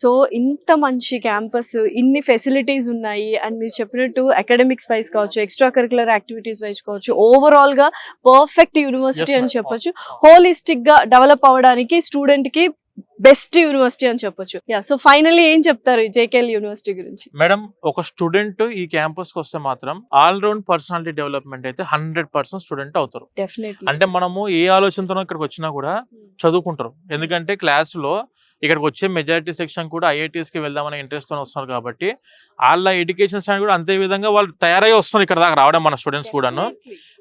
So ఇంత మంచి campus, ఇన్ని ఫెసిలిటీస్ ఉన్నాయి అండ్ మీరు చెప్పినట్టు అకాడమిక్స్ వైజ్ కావచ్చు, ఎక్స్ట్రా కరికులర్ యాక్టివిటీస్ వైజ్ కావచ్చు, ఓవరాల్ గా పర్ఫెక్ట్ యూనివర్సిటీ అని చెప్పొచ్చు. హోలిస్టిక్ గా డెవలప్ అవ్వడానికి స్టూడెంట్ కి బెస్ట్ యూనివర్సిటీ అని చెప్పొచ్చు. సో ఫైనల్లీ ఏం చెప్తారు జేకేఎల్ యూనివర్సిటీ గురించి? మేడం, ఒక స్టూడెంట్ ఈ క్యాంపస్ కి వస్తే మాత్రం ఆల్ రౌండ్ పర్సనాలిటీ డెవలప్మెంట్ అయితే 100% స్టూడెంట్ అవుతారు. డెఫినెట్లీ. అంటే మనము ఏ ఆలోచనతో ఇక్కడికి వచ్చినా కూడా చదువుకుంటారు. ఎందుకంటే క్లాస్ లో ఇక్కడికి వచ్చే మెజారిటీ సెక్షన్ కూడా ఐఐటీస్ కి వెళ్దామనే ఇంట్రెస్ట్ తో వస్తున్నారు కాబట్టి వాళ్ళ ఎడ్యుకేషన్ స్టాండ్ కూడా అంతే విధంగా వాళ్ళు తయారై వస్తున్నారు ఇక్కడ దాకా రావడం మన స్టూడెంట్స్ కూడాను.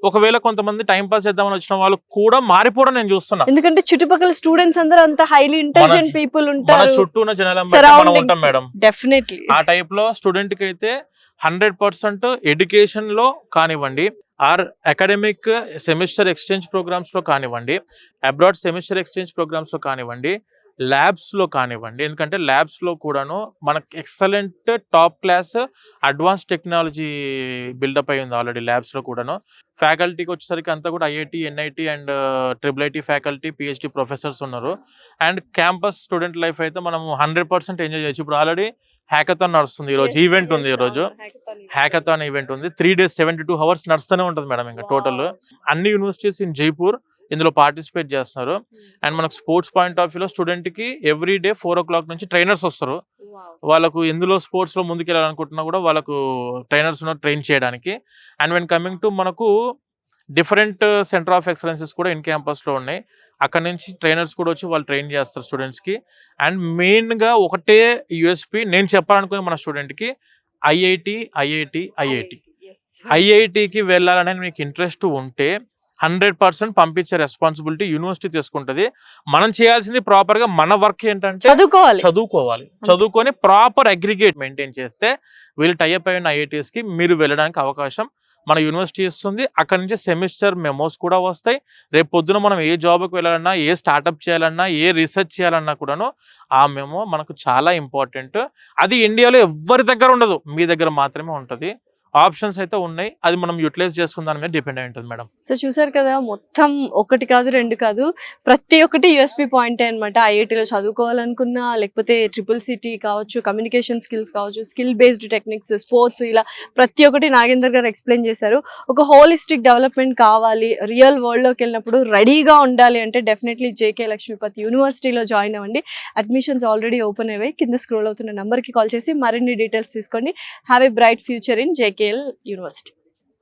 ఒకవేళ కొంతమంది టైం పాస్ చేద్దామని వచ్చిన వాళ్ళు కూడా మారిపోవడం నేను చూస్తున్నా. ఎందుకంటే చుట్టుపక్కల స్టూడెంట్స్ అందరూ అంత హైలీ ఇంటెలిజెంట్ పీపుల్ ఉంటారు, మన చుట్టూ ఉన్న జనాలు మనం ఉంటాం మేడం. డెఫినెట్లీ ఆ టైప్ లో స్టూడెంట్ కి అయితే 100% ఎడ్యుకేషన్ లో కానివ్వండి, or academic semester exchange programmes లో కానివ్వండి, అబ్రాడ్ సెమిస్టర్ ఎక్స్చేంజ్ ప్రోగ్రామ్స్ లో కానివ్వండి, ల్యాబ్స్ లో కానివ్వండి. ఎందుకంటే ల్యాబ్స్ లో కూడాను మనకు excellent top class advance technology buildup అయి ఉంది ఆల్రెడీ ల్యాబ్స్ లో కూడాను. ఫ్యాకల్టీకి వచ్చేసరికి అంతా కూడా IIT, NIT and triple faculty, PhD professors ఉన్నారు. అండ్ క్యాంపస్ స్టూడెంట్ లైఫ్ అయితే మనం 100% ఎంజాయ్ చేయొచ్చు. ఇప్పుడు ఆల్రెడీ హ్యాకథాన్ నడుస్తుంది, ఈ రోజు ఈవెంట్ ఉంది, ఈ రోజు హ్యాకథాన్ ఈవెంట్ ఉంది. 3 days 72 hours నడుస్తూనే ఉంటుంది మేడం. ఇంకా టోటల్ అన్ని యూనివర్సిటీస్ ఇన్ జైపూర్ ఇందులో పార్టిసిపేట్ చేస్తున్నారు. అండ్ మనకు స్పోర్ట్స్ పాయింట్ ఆఫ్ వ్యూలో స్టూడెంట్ కి ఎవ్రీ డే 4 o'clock నుంచి ట్రైనర్స్ వస్తారు. వాళ్ళకు ఎందులో స్పోర్ట్స్ లో ముందుకు వెళ్ళాలనుకుంటున్నా కూడా వాళ్ళకు ట్రైనర్స్ ఉన్నారు ట్రైన్ చేయడానికి. అండ్ వెన్ కమింగ్ టు మనకు డిఫరెంట్ సెంటర్ ఆఫ్ ఎక్సలెన్సెస్ కూడా ఇన్ క్యాంపస్ లో ఉన్నాయి. అక్కడ నుంచి ట్రైనర్స్ కూడా వచ్చి వాళ్ళు ట్రైన్ చేస్తారు స్టూడెంట్స్ కి. అండ్ మెయిన్ గా ఒకటే యూఎస్పి నేను చెప్పాలనుకునే మన స్టూడెంట్ కి ఐఐటికి వెళ్ళాలనే మీకు ఇంట్రెస్ట్ ఉంటే 100% పంపించే రెస్పాన్సిబిలిటీ యూనివర్సిటీ తీసుకుంటది. మనం చేయాల్సింది ప్రాపర్ గా మన వర్క్ ఏంటంటే చదువుకొని ప్రాపర్ అగ్రిగేట్ మెయింటైన్ చేస్తే వీళ్ళు టైఅప్ అయిన ఐఐటీస్ కి మీరు వెళ్ళడానికి అవకాశం మన యూనివర్సిటీ ఇస్తుంది. అక్కడ నుంచి సెమిస్టర్ మెమోస్ కూడా వస్తాయి. రేపు పొద్దున మనం ఏ జాబ్కి వెళ్ళాలన్నా, ఏ స్టార్ట్అప్ చేయాలన్నా, ఏ రీసెర్చ్ చేయాలన్నా కూడాను ఆ మెమో మనకు చాలా ఇంపార్టెంట్. అది ఇండియాలో ఎవరి దగ్గర ఉండదు, మీ దగ్గర మాత్రమే ఉంటుంది. ఆప్షన్స్ అయితే ఉన్నాయి, అది మనం యూటిలైజ్ చేసుకున్న దాని మీద డిపెండ్ అయి ఉంటుంది మేడం. సో చూసారు కదా, మొత్తం ఒకటి కాదు రెండు కాదు, ప్రతి ఒక్కటి యూఎస్పీ పాయింట్ అనమాట. ఐఐటీలో చదువుకోవాలనుకున్నా, లేకపోతే ట్రిపుల్ సిటీ కావచ్చు, కమ్యూనికేషన్ స్కిల్స్ కావచ్చు, స్కిల్ బేస్డ్ టెక్నిక్స్, స్పోర్ట్స్, ఇలా ప్రతి ఒక్కటి నాగేందర్ గారు ఎక్స్ప్లెయిన్ చేశారు. ఒక హోలిస్టిక్ డెవలప్మెంట్ కావాలి, రియల్ వరల్డ్లోకి వెళ్ళినప్పుడు రెడీగా ఉండాలి అంటే డెఫినెట్లీ జేకే లక్ష్మీపతి యూనివర్సిటీలో జాయిన్ అవ్వండి. అడ్మిషన్స్ ఆల్రెడీ ఓపెన్ అయ్యాయి. కింద స్క్రోల్ అవుతున్న నెంబర్కి కాల్ చేసి మరిన్ని డీటెయిల్స్ తీసుకోండి. Have a bright future in JK University.